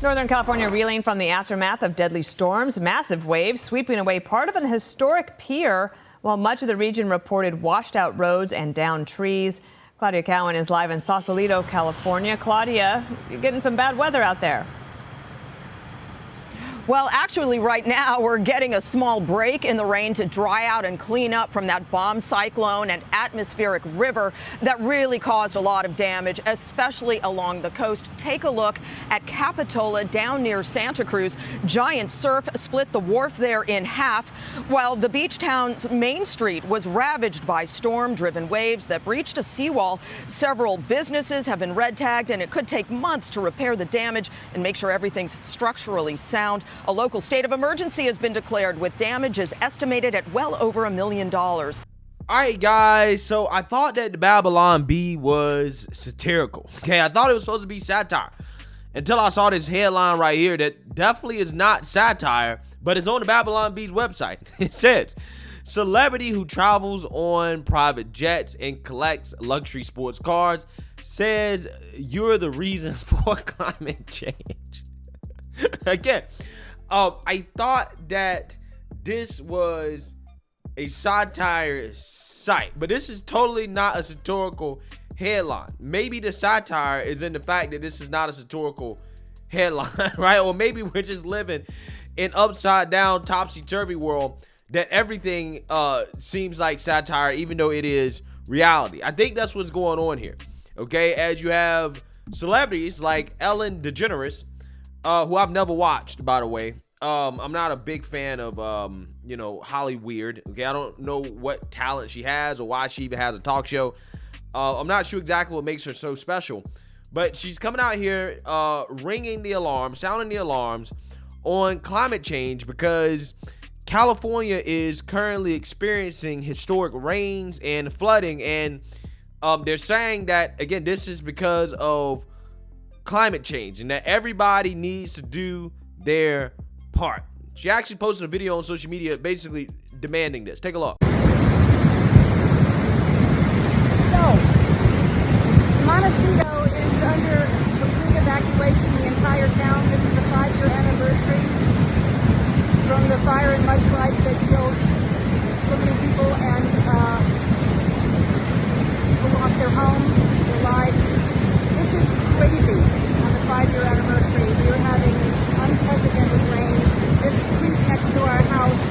Northern California reeling from the aftermath of deadly storms, massive waves sweeping away part of an historic pier, while much of the region reported washed out roads and downed trees. Claudia Cowan is live in Sausalito, California. Claudia, you're getting some bad weather out there. Well, actually, right now, we're getting a small break in the rain to dry out and clean up from that bomb cyclone and atmospheric river that really caused a lot of damage, especially along the coast. Take a look at Capitola down near Santa Cruz. Giant surf split the wharf there in half, while the beach town's Main Street was ravaged by storm-driven waves that breached a seawall. Several businesses have been red tagged, and it could take months to repair the damage and make sure everything's structurally sound. A local state of emergency has been declared with damages estimated at well over $1 million. All right, guys, so I thought that the Babylon Bee was satirical. Okay, I thought it was supposed to be satire until I saw this headline right here that definitely is not satire, but it's on the Babylon Bee's website. It says, celebrity who travels on private jets and collects luxury sports cars says you're the reason for climate change. Again, I thought that this was a satire site, but this is totally not a satirical headline. Maybe the satire is in the fact that this is not a satirical headline, right? Or maybe we're just living in upside down, topsy-turvy world that everything seems like satire, even though it is reality. I think that's what's going on here, okay? As you have celebrities like Ellen DeGeneres, who I've never watched, by the way. I'm not a big fan of, Holly Weird. Okay, I don't know what talent she has or why she even has a talk show. I'm not sure exactly what makes her so special, but she's coming out here, ringing the alarm, sounding the alarms on climate change because California is currently experiencing historic rains and flooding, and they're saying that, again, this is because of climate change and that everybody needs to do their part. She actually posted a video on social media basically demanding this. Take a look. So, Montecito is under complete evacuation, the entire town. This is the 5-year anniversary from the fire and mudslides that killed so many people, and people lost their homes, their lives. This is crazy. On the 5-year anniversary, we are having unprecedented rain. This creek next to our house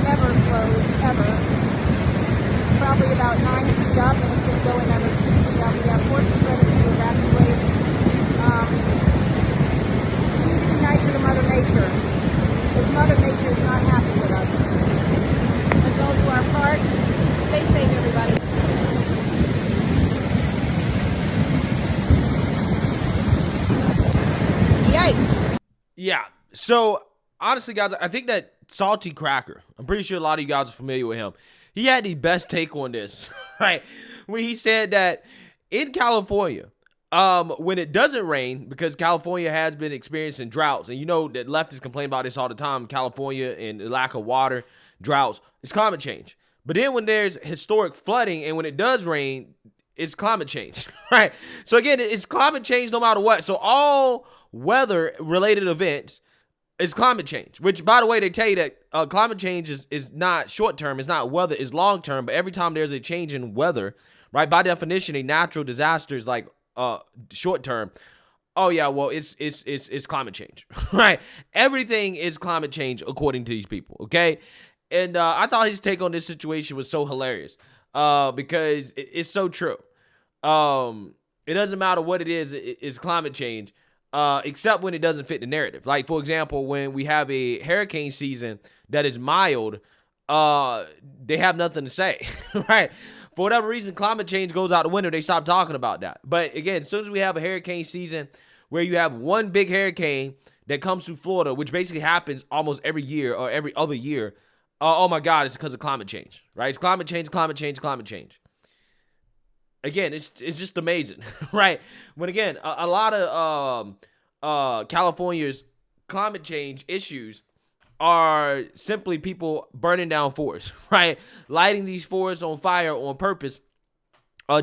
never flows, ever. Probably about 9 feet up, and it's going to go another 2 feet up. We have horses ready to evacuate. We need to be nicer to Mother Nature, because Mother Nature is not happy with us. Let's all do our part. Stay safe, everybody. Yikes. Yeah. So honestly, guys, I think that Salty Cracker, I'm pretty sure a lot of you guys are familiar with him. He had the best take on this, right? When he said that in California, when it doesn't rain, because California has been experiencing droughts, and you know that leftists complain about this all the time, California and the lack of water, droughts, it's climate change. But then when there's historic flooding and when it does rain, it's climate change, right? So again, it's climate change no matter what. So all weather-related events is climate change, which, by the way, they tell you that climate change is not short-term, it's not weather, it's long-term, but every time there's a change in weather, right, by definition, a natural disaster is like short-term. Oh, yeah, well, it's climate change, right? Everything is climate change according to these people, okay? And I thought his take on this situation was so hilarious because it's so true. It doesn't matter what it is, it's climate change. Except when it doesn't fit the narrative. Like, for example, when we have a hurricane season that is mild, they have nothing to say, right? For whatever reason, climate change goes out the window. They stop talking about that. But again, as soon as we have a hurricane season where you have one big hurricane that comes through Florida, which basically happens almost every year or every other year, oh my God, it's because of climate change, right? It's climate change, climate change, climate change. Again, it's just amazing, right? When, again, a lot of California's climate change issues are simply people burning down forests, right? Lighting these forests on fire on purpose,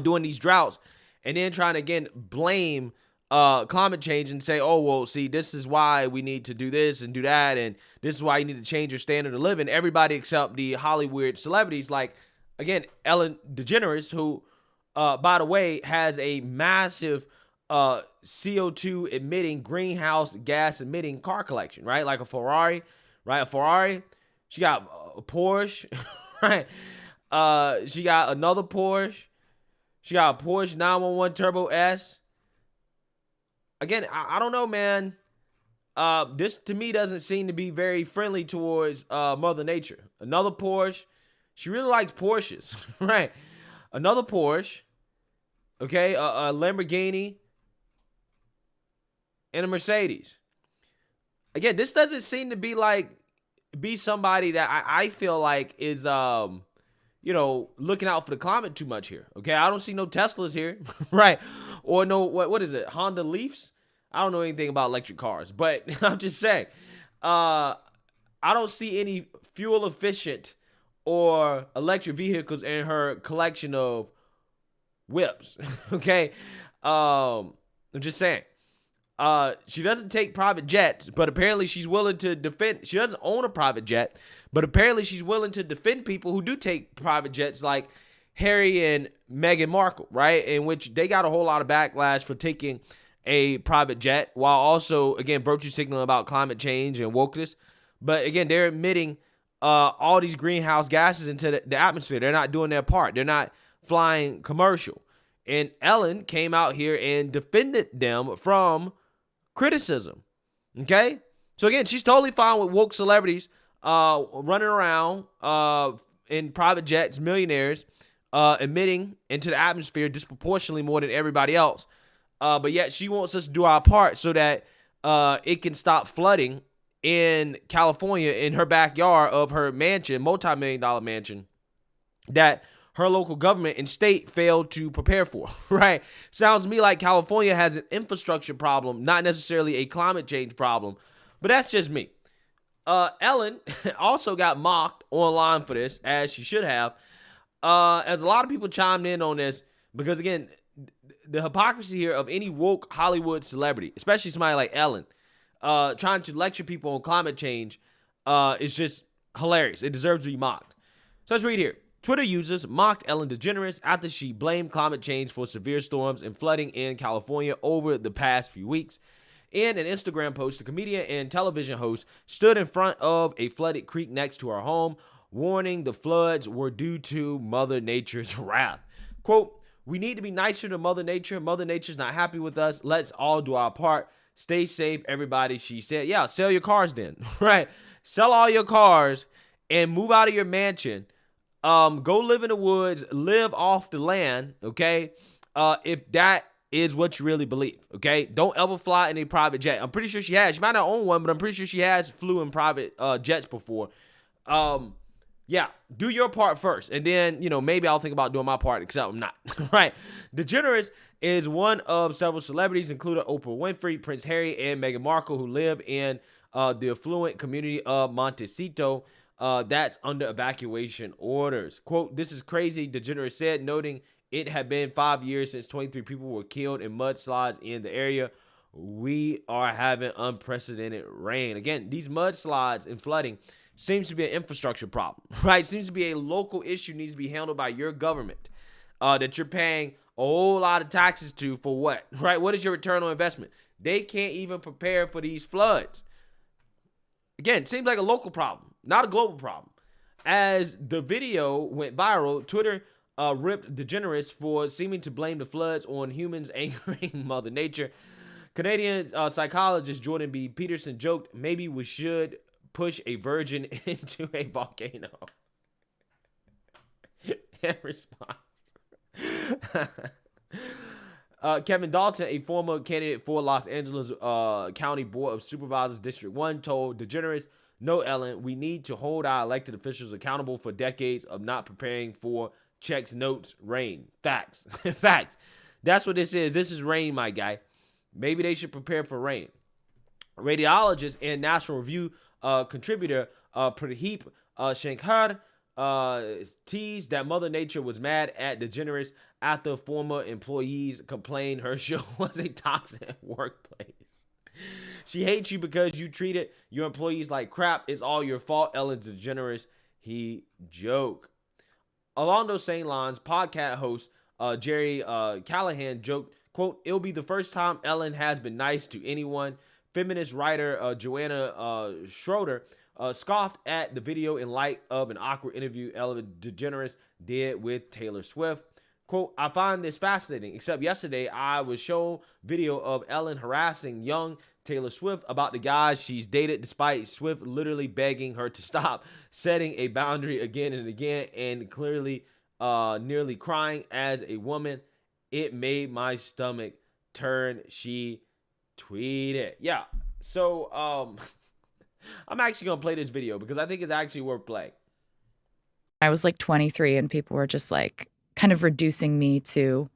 doing these droughts, and then trying to, again, blame climate change and say, oh, well, see, this is why we need to do this and do that, and this is why you need to change your standard of living. Everybody except the Hollywood celebrities, like, again, Ellen DeGeneres, who, by the way, has a massive CO2 emitting, greenhouse gas emitting car collection, right? Like a Ferrari, right? A Ferrari. She got a Porsche, right? She got another Porsche. She got a Porsche 911 Turbo S. Again, I don't know, man. This to me doesn't seem to be very friendly towards Mother Nature. Another Porsche. She really likes Porsches, right? Another Porsche. Okay, a Lamborghini and a Mercedes. Again, this doesn't seem to be somebody that I feel like is looking out for the climate too much here. Okay, I don't see no Teslas here, right? Or no, what is it? Honda Leafs? I don't know anything about electric cars, but I'm just saying, I don't see any fuel efficient or electric vehicles in her collection of whips. Okay, I'm just saying. She doesn't take private jets, but apparently she's willing to defend. She doesn't own a private jet, but apparently she's willing to defend people who do take private jets, like Harry and Meghan Markle, right? In which they got a whole lot of backlash for taking a private jet, while also, again, virtue signaling about climate change and wokeness. But again, they're emitting all these greenhouse gases into the atmosphere. They're not doing their part. They're not flying commercial. And Ellen came out here and defended them from criticism. Okay? So again, she's totally fine with woke celebrities running around in private jets, millionaires, emitting into the atmosphere disproportionately more than everybody else. But yet she wants us to do our part so that it can stop flooding in California, in her backyard of her mansion, multi-million-dollar mansion, that her local government and state failed to prepare for, right? Sounds to me like California has an infrastructure problem, not necessarily a climate change problem, but that's just me. Ellen also got mocked online for this, as she should have, as a lot of people chimed in on this, because again, the hypocrisy here of any woke Hollywood celebrity, especially somebody like Ellen, trying to lecture people on climate change is just hilarious. It deserves to be mocked. So let's read here. Twitter users mocked Ellen DeGeneres after she blamed climate change for severe storms and flooding in California over the past few weeks. In an Instagram post, the comedian and television host stood in front of a flooded creek next to her home, warning the floods were due to Mother Nature's wrath. Quote, "We need to be nicer to Mother Nature. Mother Nature's not happy with us. Let's all do our part. Stay safe, everybody," she said. Yeah, sell your cars then, right? Sell all your cars and move out of your mansion. Go live in the woods, live off the land, okay? If that is what you really believe, okay? Don't ever fly in a private jet. I'm pretty sure she has. She might not own one, but I'm pretty sure she has flew in private jets before. Yeah, do your part first, and then, maybe I'll think about doing my part, except I'm not, right? DeGeneres is one of several celebrities, including Oprah Winfrey, Prince Harry, and Meghan Markle, who live in the affluent community of Montecito, that's under evacuation orders. Quote, "This is crazy," DeGeneres said, noting it had been 5 years since 23 people were killed in mudslides in the area. "We are having unprecedented rain." Again, these mudslides and flooding seems to be an infrastructure problem, right? Seems to be a local issue, needs to be handled by your government, that you're paying a whole lot of taxes to for what, right? What is your return on investment? They can't even prepare for these floods. Again, seems like a local problem, not a global problem. As the video went viral, Twitter ripped DeGeneres for seeming to blame the floods on humans angering Mother Nature. Canadian psychologist Jordan B. Peterson joked, "Maybe we should push a virgin into a volcano." In response, Kevin Dalton, a former candidate for Los Angeles County Board of Supervisors District 1, told DeGeneres, "No, Ellen, we need to hold our elected officials accountable for decades of not preparing for checks, notes, rain." Facts. Facts. That's what this is. This is rain, my guy. Maybe they should prepare for rain. Radiologist and National Review contributor Pradeep Shankar teased that Mother Nature was mad at DeGeneres after former employees complained her show was a toxic workplace. She hates you because you treated your employees like crap. It's all your fault, Ellen DeGeneres. He joked. Along those same lines, podcast host Jerry Callahan joked, quote, "It'll be the first time Ellen has been nice to anyone." Feminist writer Joanna Schroeder scoffed at the video in light of an awkward interview Ellen DeGeneres did with Taylor Swift. Quote, "I find this fascinating, except yesterday I was shown video of Ellen harassing young Taylor Swift about the guys she's dated, despite Swift literally begging her to stop, setting a boundary again and again, and clearly nearly crying as a woman. It made my stomach turn," she tweeted. Yeah, so I'm actually going to play this video because I think it's actually worth playing. I was like 23 and people were just like kind of reducing me to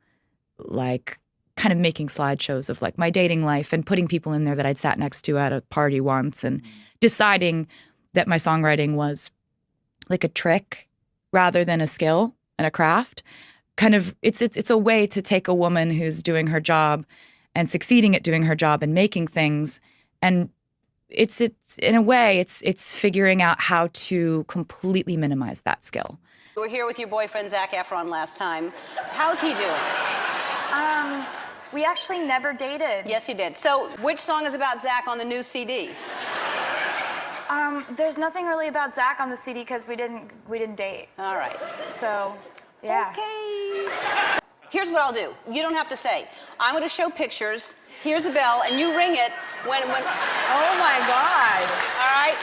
like kind of making slideshows of like my dating life and putting people in there that I'd sat next to at a party once and deciding that my songwriting was like a trick rather than a skill and a craft. Kind of it's a way to take a woman who's doing her job and succeeding at doing her job and making things, and it's in a way it's figuring out how to completely minimize that skill. You were here with your boyfriend Zac Efron last time. How's he doing? We actually never dated. Yes, you did. So, which song is about Zac on the new CD? There's nothing really about Zac on the CD because we didn't date. All right. So, yeah. Okay. Here's what I'll do. You don't have to say. I'm going to show pictures. Here's a bell, and you ring it when. Oh my God. All right.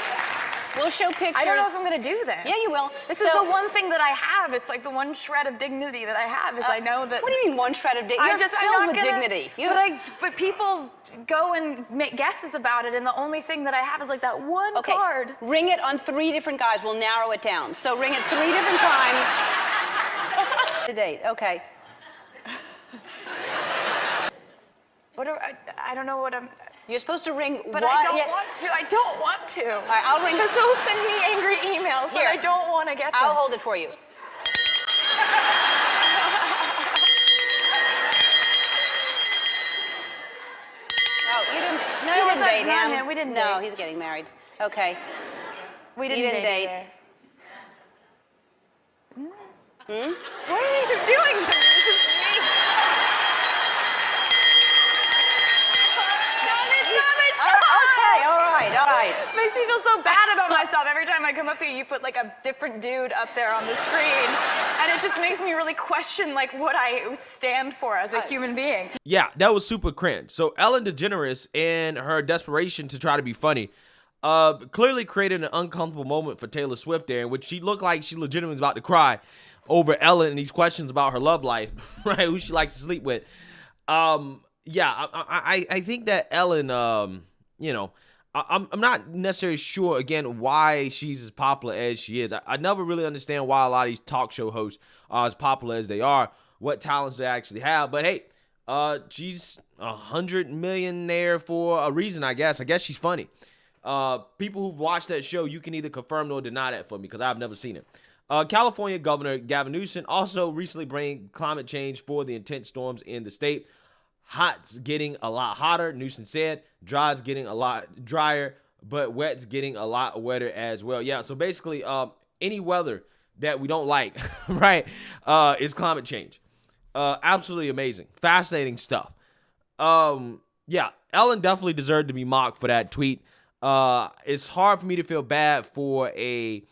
We'll show pictures. I don't know if I'm going to do this. Yeah, you will. This is the one thing that I have. It's like the one shred of dignity that I have is I know that. What do you mean one shred of dignity? You're just filled with dignity. But people go and make guesses about it, and the only thing that I have is like that one card. Ring it on 3 different guys. We'll narrow it down. So ring it 3 different times. To date. Okay. I don't know what I'm. You're supposed to ring. But I don't want to. I don't want to. All right, I'll ring. Because they'll send me angry emails, and I don't want to get them. I'll hold it for you. Oh, you didn't. No, you didn't date him. We didn't date. No, he's getting married. Okay. We didn't date. What are you doing to me? This is me. Okay, all right. This makes me feel so bad about myself. Every time I come up here, you put like a different dude up there on the screen. And it just makes me really question like what I stand for as a human being. Yeah, that was super cringe. So Ellen DeGeneres, in her desperation to try to be funny, clearly created an uncomfortable moment for Taylor Swift there, in which she looked like she legitimately was about to cry over Ellen and these questions about her love life, right? Who she likes to sleep with. Yeah, I think that Ellen, you know, I'm not necessarily sure, again, why she's as popular as she is. I never really understand why a lot of these talk show hosts are as popular as they are, what talents they actually have. But hey, she's $100 millionaire for a reason, I guess. I guess she's funny. People who've watched that show, you can either confirm or deny that for me because I've never seen it. California Governor Gavin Newsom also recently blamed climate change for the intense storms in the state. Hot's getting a lot hotter, Newsom said. Dry's getting a lot drier, but wet's getting a lot wetter as well. Yeah, so basically, any weather that we don't like, right, is climate change. Absolutely amazing. Fascinating stuff. Yeah, Ellen definitely deserved to be mocked for that tweet. It's hard for me to feel bad for a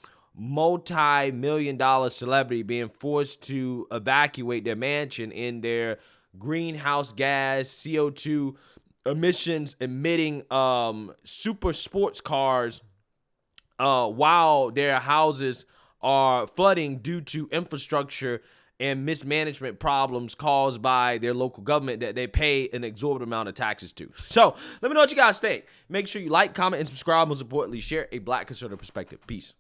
multi-million-dollar celebrity being forced to evacuate their mansion in their greenhouse gas, CO2 emissions emitting super sports cars while their houses are flooding due to infrastructure and mismanagement problems caused by their local government that they pay an exorbitant amount of taxes to. So let me know what you guys think. Make sure you like, comment, and subscribe. Most importantly, share a Black conservative perspective. Peace.